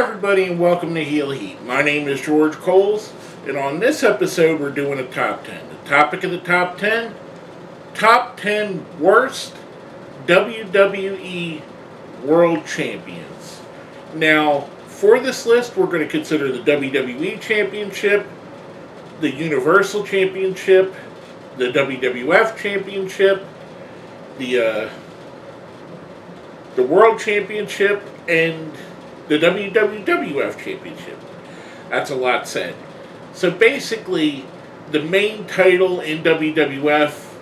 everybody, and welcome to Heel Heat. My name is George Coles, and on this episode, we're doing a top 10. The topic of the top 10: top 10 worst WWE World Champions. Now, for this list, we're going to consider the WWE Championship, the Universal Championship, the WWF Championship, the World Championship, and the WWF Championship. That's a lot said. So basically, the main title in WWF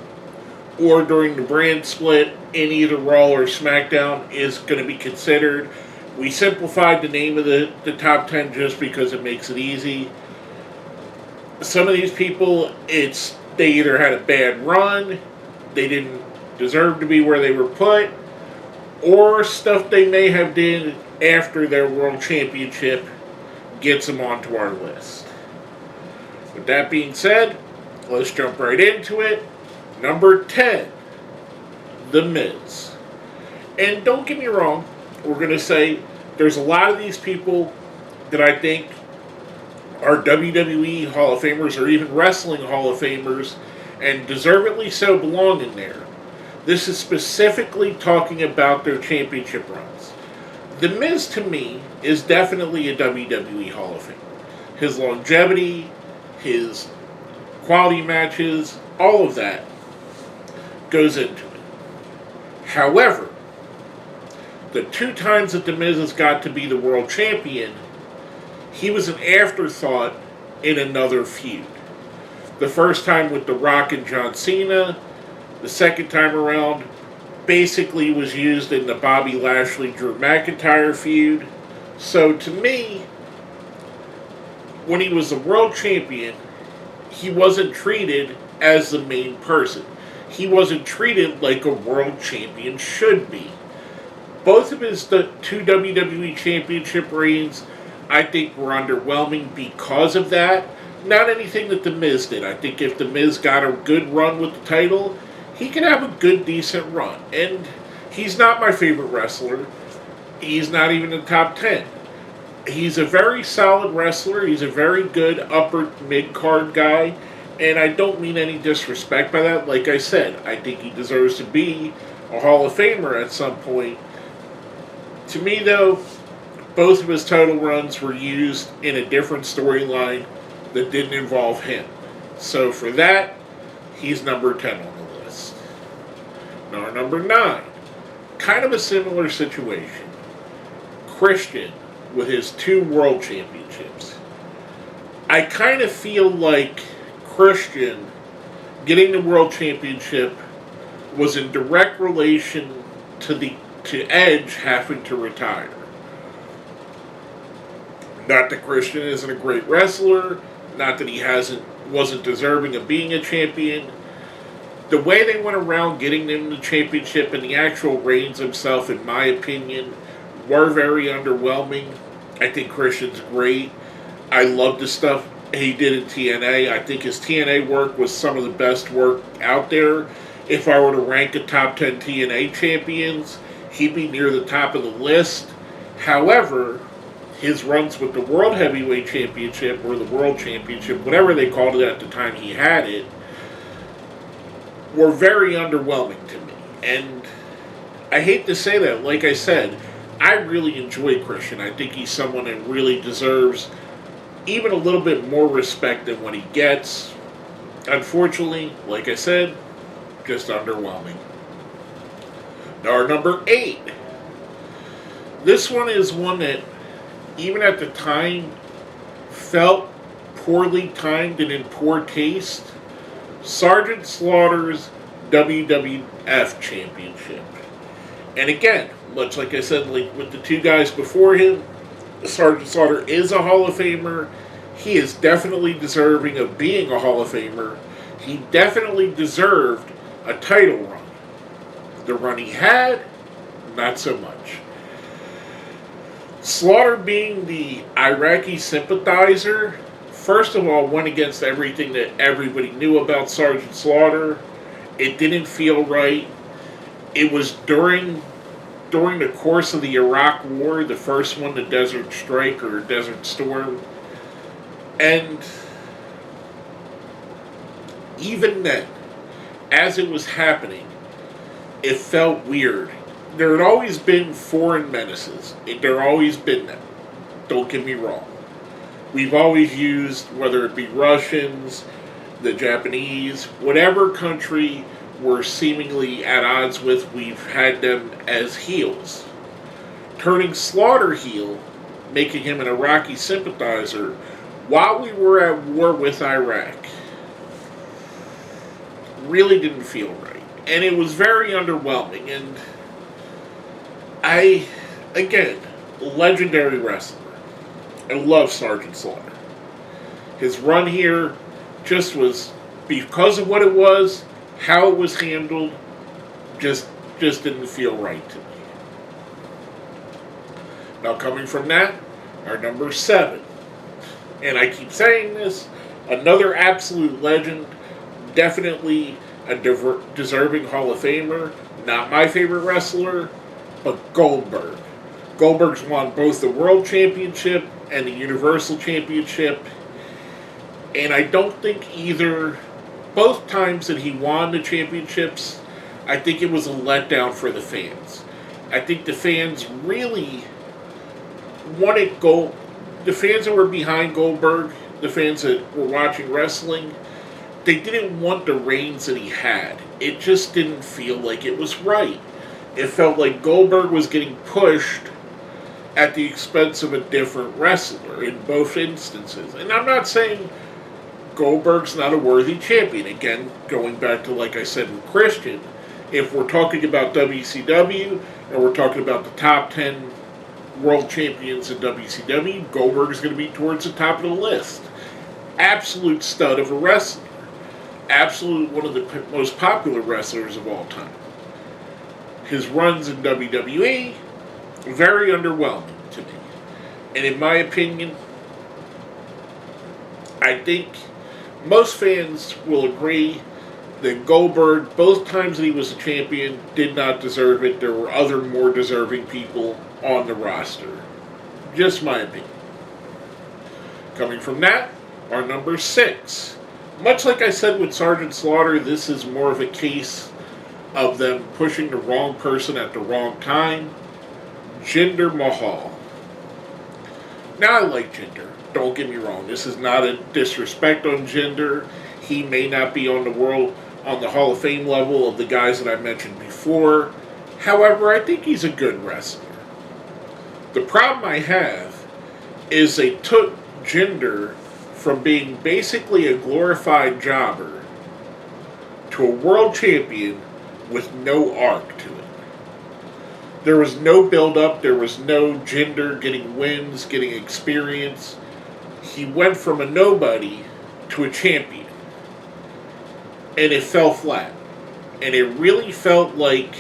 or during the brand split in either Raw or SmackDown is going to be considered. We simplified the name of the top 10 just because it makes it easy. Some of these people, they either had a bad run, they didn't deserve to be where they were put, or stuff they may have did after their World Championship gets them onto our list. With that being said, let's jump right into it. Number 10, The Miz. And don't get me wrong, we're going to say there's a lot of these people that I think are WWE Hall of Famers or even Wrestling Hall of Famers, and deservedly so belong in there. This is specifically talking about their championship runs. The Miz, to me, is definitely a WWE Hall of Famer. His longevity, his quality matches, all of that goes into it. However, the two times that The Miz has got to be the world champion, he was an afterthought in another feud. The first time with The Rock and John Cena, the second time around basically was used in the Bobby Lashley-Drew McIntyre feud. So to me, when he was the world champion, he wasn't treated as the main person. He wasn't treated like a world champion should be. Both of his two WWE Championship reigns, I think, were underwhelming because of that. Not anything that The Miz did. I think if The Miz got a good run with the title, he could have a good, decent run. And he's not my favorite wrestler. He's not even in the top 10. He's a very solid wrestler. He's a very good upper mid-card guy. And I don't mean any disrespect by that. Like I said, I think he deserves to be a Hall of Famer at some point. To me, though, both of his title runs were used in a different storyline that didn't involve him. So for that, he's number 10 on the list. Now, number 9, kind of a similar situation. Christian with his 2 world championships. I kind of feel like Christian getting the world championship was in direct relation to Edge having to retire. Not that Christian isn't a great wrestler, not that he wasn't deserving of being a champion. The way they went around getting them the championship and the actual reigns himself, in my opinion, were very underwhelming. I think Christian's great. I love the stuff he did in TNA. I think his TNA work was some of the best work out there. If I were to rank the top 10 TNA champions, he'd be near the top of the list. However, his runs with the World Heavyweight Championship or the World Championship, whatever they called it at the time he had it, were very underwhelming to me. And I hate to say that. Like I said, I really enjoy Christian. I think he's someone that really deserves even a little bit more respect than what he gets. Unfortunately, like I said, just underwhelming. Now, our number 8. This one is one that, even at the time, felt poorly timed and in poor taste. Sgt Slaughter's WWF Championship. And again, much like I said, like with the 2 guys before him, Sgt Slaughter is a Hall of Famer. He is definitely deserving of being a Hall of Famer. He definitely deserved a title run. The run he had, not so much. Slaughter, being the Iraqi sympathizer, first of all, went against everything that everybody knew about Sgt Slaughter. It didn't feel right. It was during during the course of the Iraq War, the first one, the Desert Strike or Desert Storm. And even then, as it was happening, it felt weird. There had always been foreign menaces. There always been them. Don't get me wrong. We've always used, whether it be Russians, the Japanese, whatever country we're seemingly at odds with, we've had them as heels. Turning Slaughter heel, making him an Iraqi sympathizer, while we were at war with Iraq, really didn't feel right. And it was very underwhelming. And again, legendary wrestler. I love Sgt Slaughter. His run here just was, because of what it was, how it was handled, just didn't feel right to me. Now coming from that, our number 7. And I keep saying this, another absolute legend, definitely a deserving Hall of Famer, not my favorite wrestler, but Goldberg. Goldberg's won both the World Championship and the Universal Championship, and I don't think both times that he won the championships, I think it was a letdown for the fans. I think the fans really wanted the fans that were behind Goldberg, the fans that were watching wrestling, they didn't want the reigns that he had. It just didn't feel like it was right. It felt like Goldberg was getting pushed at the expense of a different wrestler in both instances. And I'm not saying Goldberg's not a worthy champion. Again, going back to, like I said, with Christian, if we're talking about WCW and we're talking about the top 10 world champions in WCW, Goldberg is going to be towards the top of the list. Absolute stud of a wrestler. Absolute one of the most popular wrestlers of all time. His runs in WWE, very underwhelming to me. And in my opinion, I think most fans will agree that Goldberg, both times that he was a champion, did not deserve it. There were other more deserving people on the roster. Just my opinion. Coming from that, our number 6. Much like I said with Sgt Slaughter, this is more of a case of them pushing the wrong person at the wrong time. Jinder Mahal. Now, I like Jinder. Don't get me wrong. This is not a disrespect on Jinder. He may not be on the Hall of Fame level of the guys that I mentioned before. However, I think he's a good wrestler. The problem I have is they took Jinder from being basically a glorified jobber to a world champion with no arc to it. There was no build-up. There was no Jinder getting wins, getting experience. He went from a nobody to a champion. And it fell flat. And it really felt like...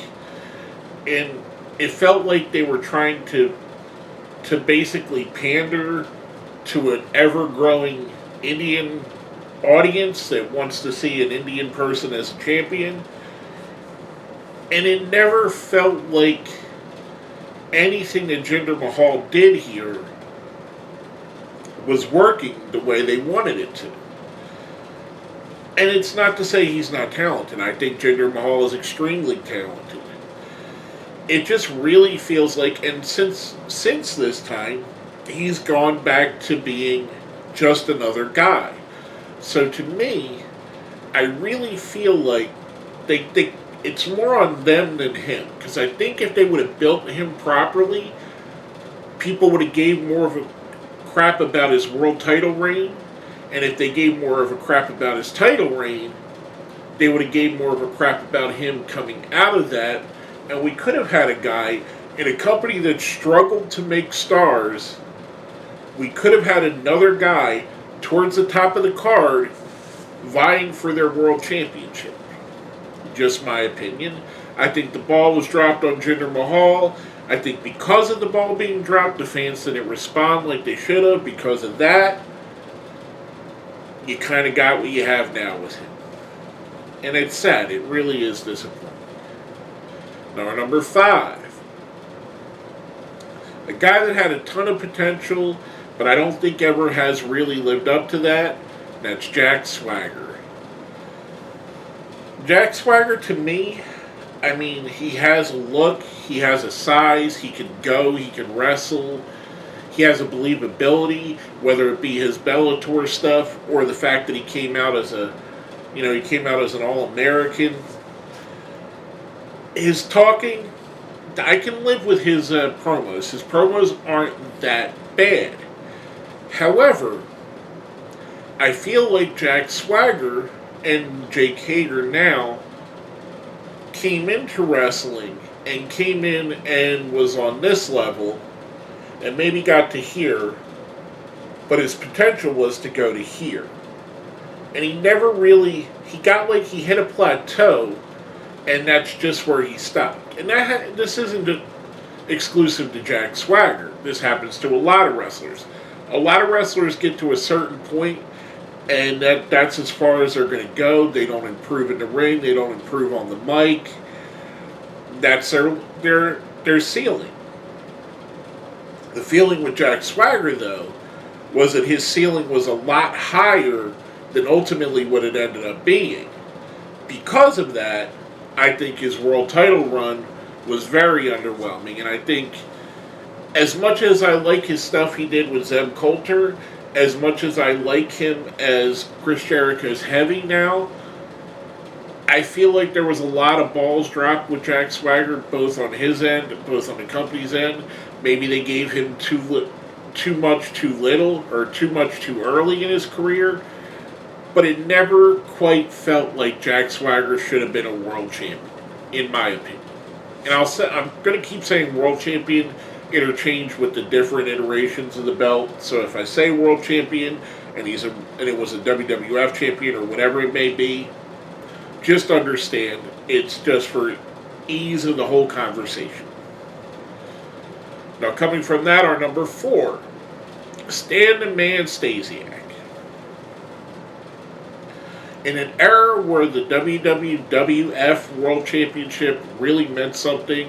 And it felt like they were trying to basically pander to an ever-growing Indian audience that wants to see an Indian person as a champion. And it never felt like anything that Jinder Mahal did here was working the way they wanted it to. And it's not to say he's not talented. I think Jinder Mahal is extremely talented. It just really feels like, and since this time, he's gone back to being just another guy. So to me, I really feel like it's more on them than him. Because I think if they would have built him properly, people would have gave more of a crap about his world title reign. And if they gave more of a crap about his title reign, they would have gave more of a crap about him coming out of that. And we could have had a guy in a company that struggled to make stars. We could have had another guy towards the top of the card vying for their world championship. Just my opinion. I think the ball was dropped on Jinder Mahal. I think because of the ball being dropped, the fans didn't respond like they should have. Because of that, you kind of got what you have now with him. And it's sad. It really is disappointing. Now, number 5. A guy that had a ton of potential, but I don't think ever has really lived up to that. That's Jack Swagger. Jack Swagger, to me, I mean, he has a look, he has a size, he can go, he can wrestle, he has a believability, whether it be his Bellator stuff or the fact that he came out as an All-American. His talking, I can live with his promos. His promos aren't that bad. However, I feel like Jack Swagger and Jake Hager now came into wrestling and came in and was on this level and maybe got to here, but his potential was to go to here. And he never really, he hit a plateau, and that's just where he stopped. And this isn't exclusive to Jack Swagger. This happens to a lot of wrestlers. A lot of wrestlers get to a certain point, and that's as far as they're going to go. They don't improve in the ring. They don't improve on the mic. That's their ceiling. The feeling with Jack Swagger, though, was that his ceiling was a lot higher than ultimately what it ended up being. Because of that, I think his world title run was very underwhelming. And I think, as much as I like his stuff he did with Zeb Coulter, as much as I like him as Chris Jericho's heavy now, I feel like there was a lot of balls dropped with Jack Swagger, both on his end, both on the company's end. Maybe they gave him too much too little, or too much too early in his career. But it never quite felt like Jack Swagger should have been a world champion, in my opinion. And I'm going to keep saying world champion interchanged with the different iterations of the belt. So if I say world champion and it was a WWF champion or whatever it may be, just understand it's just for ease of the whole conversation. Now, coming from that, our number 4, Stan the Man Stasiak. In an era where the WWF World Championship really meant something,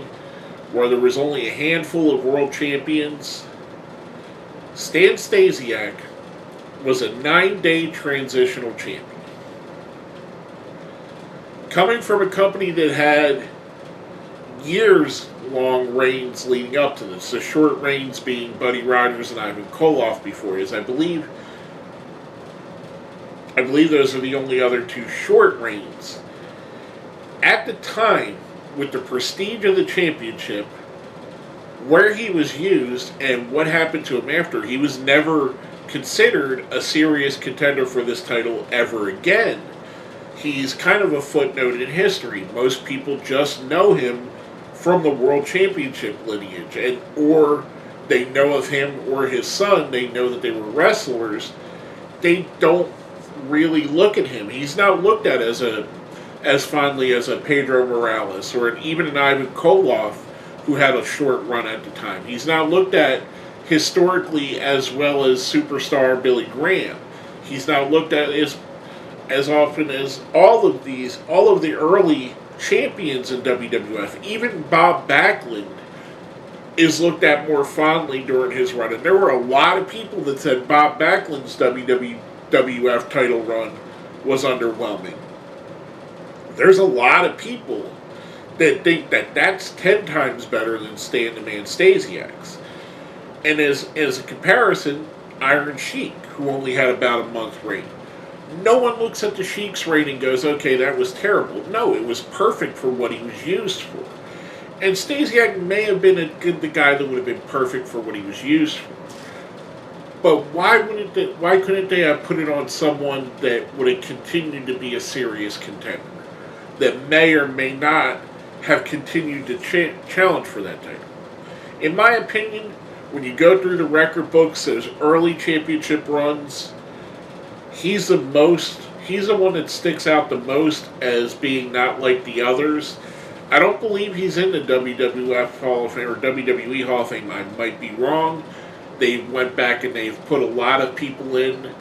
where there was only a handful of world champions, Stan Stasiak was a 9-day transitional champion. Coming from a company that had years-long reigns leading up to this, the short reigns being Buddy Rogers and Ivan Koloff before his, I believe those are the only other 2 short reigns. At the time, with the prestige of the championship, where he was used and what happened to him after, he was never considered a serious contender for this title ever again. He's kind of a footnote in history. Most people just know him from the World Championship lineage, or they know of him or his son. They know that they were wrestlers. They don't really look at him. He's not looked at as fondly as a Pedro Morales or even an Ivan Koloff, who had a short run at the time. He's not looked at historically as well as superstar Billy Graham. He's not looked at as often as all of the early champions in WWF. Even Bob Backlund is looked at more fondly during his run. And there were a lot of people that said Bob Backlund's WWF title run was underwhelming. There's a lot of people that think that that's 10 times better than Stan the Man Stasiak's. And as a comparison, Iron Sheik, who only had about a month reign. No one looks at the Sheik's reign and goes, okay, that was terrible. No, it was perfect for what he was used for. And Stasiak may have been the guy that would have been perfect for what he was used for. But why couldn't they have put it on someone that would have continued to be a serious contender, that may or may not have continued to challenge for that title? In my opinion, when you go through the record books, those early championship runs, he's the one that sticks out the most as being not like the others. I don't believe he's in the WWF Hall of Fame or WWE Hall of Fame. I might be wrong. They went back and they've put a lot of people in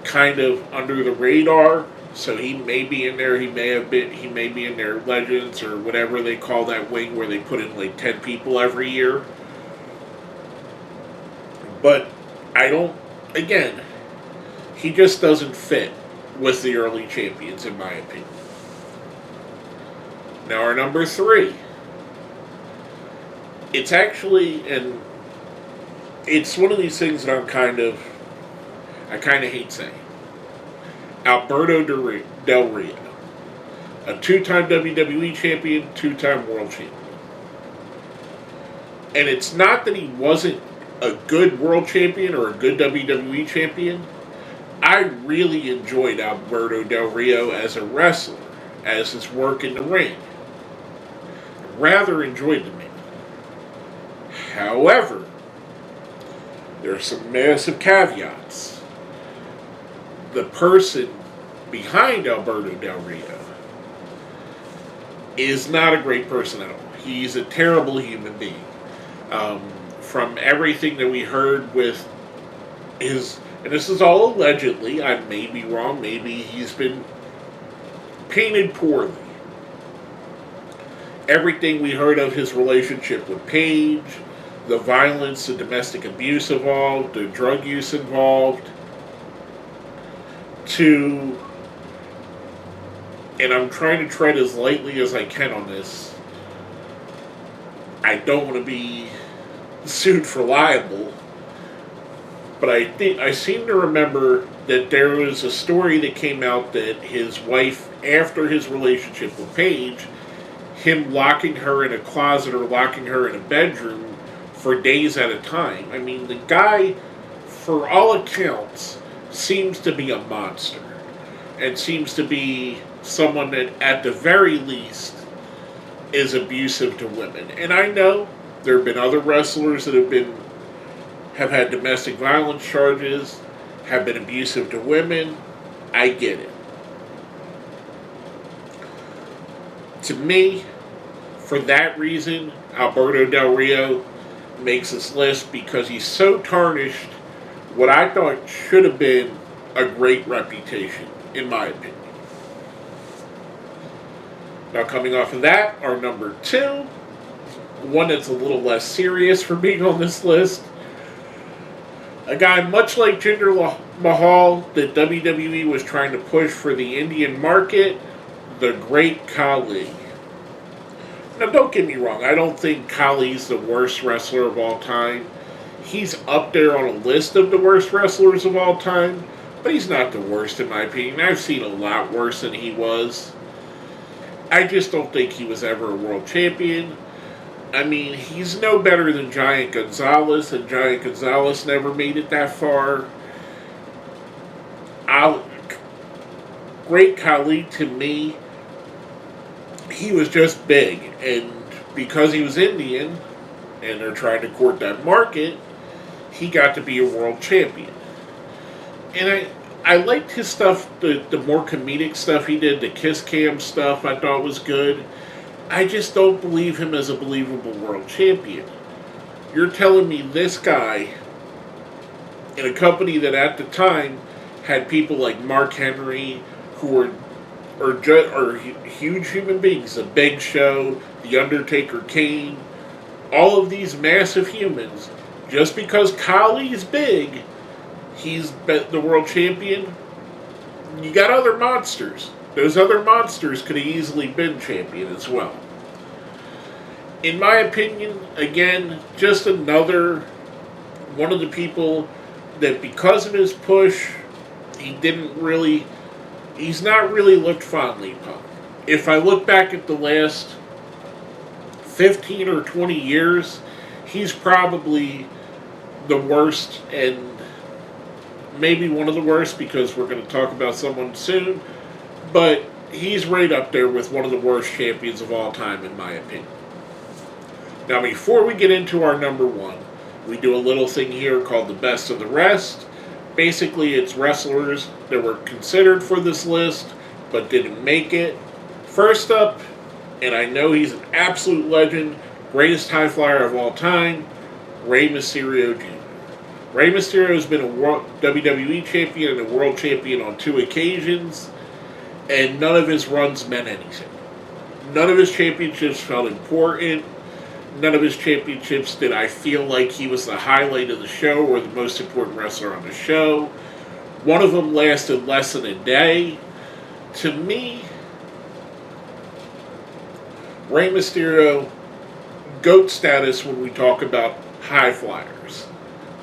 kind of under the radar. So he may be in there, he may be in their Legends or whatever they call that wing where they put in like 10 people every year. But I don't, again, he just doesn't fit with the early champions, in my opinion. Now, our number 3. It's actually, and it's one of these things that I kind of hate saying. Alberto Del Rio. A 2-time WWE champion, 2-time world champion. And it's not that he wasn't a good world champion or a good WWE champion. I really enjoyed Alberto Del Rio as a wrestler, as his work in the ring. Rather enjoyed the man. However, there are some massive caveats. The person behind Alberto Del Rio is not a great person at all. He's a terrible human being. From everything that we heard with his, and this is all allegedly, I may be wrong, maybe he's been painted poorly. Everything we heard of his relationship with Paige, the violence, the domestic abuse involved, the drug use involved, to, and I'm trying to tread as lightly as I can on this. I don't want to be sued for libel, but I seem to remember that there was a story that came out that his wife, after his relationship with Paige, him locking her in a closet or locking her in a bedroom for days at a time. I mean, the guy, for all accounts, seems to be a monster. And seems to be someone that, at the very least, is abusive to women. And I know there have been other wrestlers that have had domestic violence charges, have been abusive to women. I get it. To me, for that reason, Alberto Del Rio makes this list because he's so tarnished what I thought should have been a great reputation, in my opinion. Now, coming off of that, our number 2, one that's a little less serious for being on this list. A guy much like Jinder Mahal that WWE was trying to push for the Indian market, the great Khali. Now, don't get me wrong, I don't think Khali's the worst wrestler of all time. He's up there on a list of the worst wrestlers of all time, but he's not the worst in my opinion. I've seen a lot worse than he was. I just don't think he was ever a world champion. I mean, he's no better than Giant Gonzalez, and Giant Gonzalez never made it that far. Great Khali, to me, he was just big, and because he was Indian, and they're trying to court that market, he got to be a world champion. And I liked his stuff, the more comedic stuff he did, the kiss cam stuff I thought was good. I just don't believe him as a believable world champion. You're telling me this guy, in a company that at the time had people like Mark Henry, who are huge human beings, The Big Show, The Undertaker, Kane, all of these massive humans, just because Khali's big, he's the world champion. You got other monsters. Those other monsters could have easily been champion as well. In my opinion, again, just another one of the people that because of his push, he's not really looked fondly upon. If I look back at the last 15 or 20 years, he's probably the worst, and maybe one of the worst because we're going to talk about someone soon, but he's right up there with one of the worst champions of all time, in my opinion. Now, before we get into our number 1, we do a little thing here called the best of the rest. Basically, it's wrestlers that were considered for this list but didn't make it. First up, and I know he's an absolute legend, greatest high flyer of all time, Rey Mysterio Jr. Rey Mysterio has been a WWE champion and a world champion on 2 occasions, and none of his runs meant anything. None of his championships felt important. None of his championships did I feel like he was the highlight of the show or the most important wrestler on the show. One of them lasted less than a day. To me, Rey Mysterio, GOAT status when we talk about high flyers.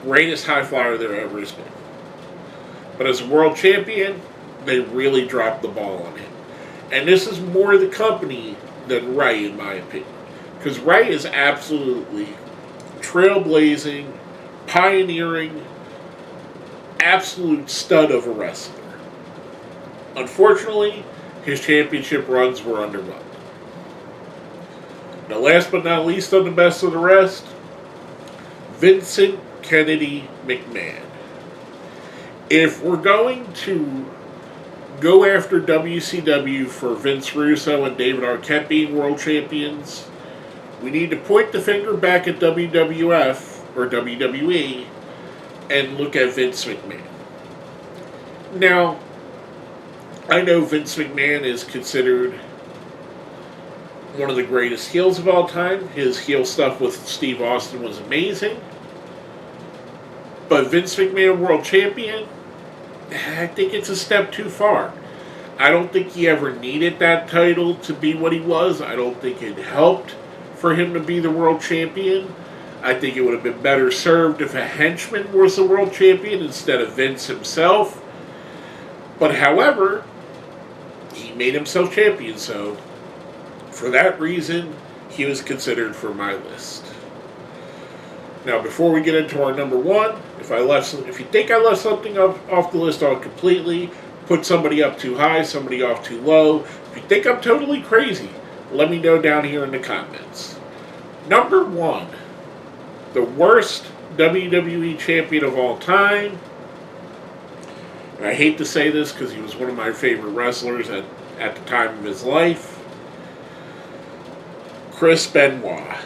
Greatest high flyer there ever has been. But as a world champion, they really dropped the ball on him. And this is more the company than Rey, in my opinion. Because Rey is absolutely trailblazing, pioneering, absolute stud of a wrestler. Unfortunately, his championship runs were underwhelming. Now, last but not least on the best of the rest, Vincent Kennedy McMahon. If we're going to go after WCW for Vince Russo and David Arquette being world champions, we need to point the finger back at WWF or WWE and look at Vince McMahon. Now, I know Vince McMahon is considered one of the greatest heels of all time. His heel stuff with Steve Austin was amazing. But Vince McMahon, world champion, I think it's a step too far. I don't think he ever needed that title to be what he was. I don't think it helped for him to be the world champion. I think it would have been better served if a henchman was the world champion instead of Vince himself. But however, he made himself champion, so for that reason, he was considered for my list. Now, before we get into our number one, if you think I left something off the list on completely, put somebody up too high, somebody off too low, if you think I'm totally crazy, let me know down here in the comments. Number one, the worst WWE champion of all time. And I hate to say this because he was one of my favorite wrestlers at the time of his life. Chris Benoit.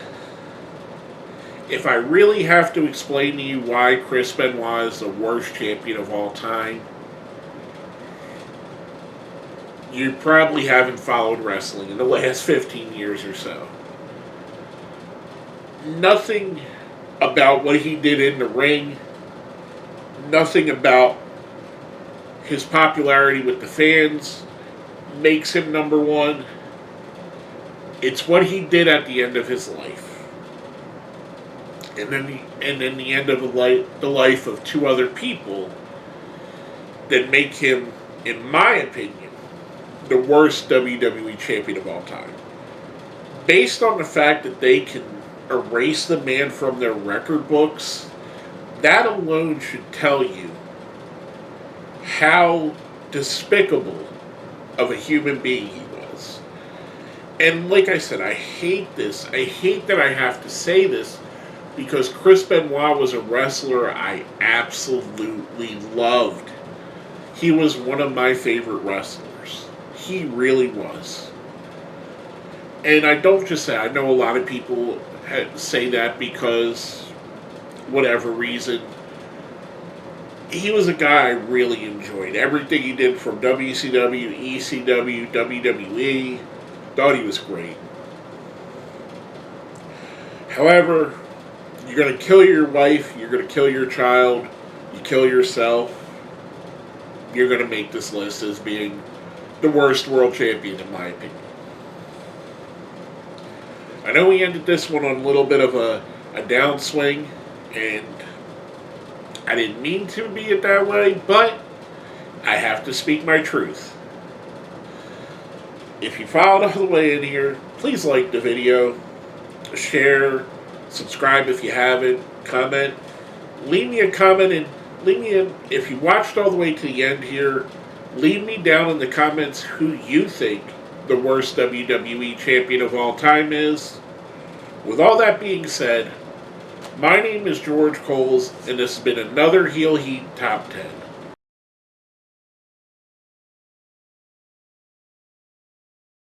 If I really have to explain to you why Chris Benoit is the worst champion of all time, you probably haven't followed wrestling in the last 15 years or so. Nothing about what he did in the ring, nothing about his popularity with the fans makes him number one. It's what he did at the end of his life. And then the end of the life of two other people that make him, in my opinion, the worst WWE champion of all time. Based on the fact that they can erase the man from their record books, that alone should tell you how despicable of a human being he was. And like I said, I hate this. I hate that I have to say this, because Chris Benoit was a wrestler I absolutely loved. He was one of my favorite wrestlers. He really was. And I don't just say, I know a lot of people say that because whatever reason. He was a guy I really enjoyed. Everything he did from WCW, ECW, WWE, thought he was great. However, you're going to kill your wife, you're going to kill your child, you kill yourself, you're going to make this list as being the worst world champion, in my opinion. I know we ended this one on a little bit of a downswing, and I didn't mean to be it that way, but I have to speak my truth. If you followed all the way in here, please like the video, share, subscribe if you haven't, comment. Leave me a comment and if you watched all the way to the end here, leave me down in the comments who you think the worst WWE champion of all time is. With all that being said, my name is George Coles, and this has been another Heel Heat Top 10.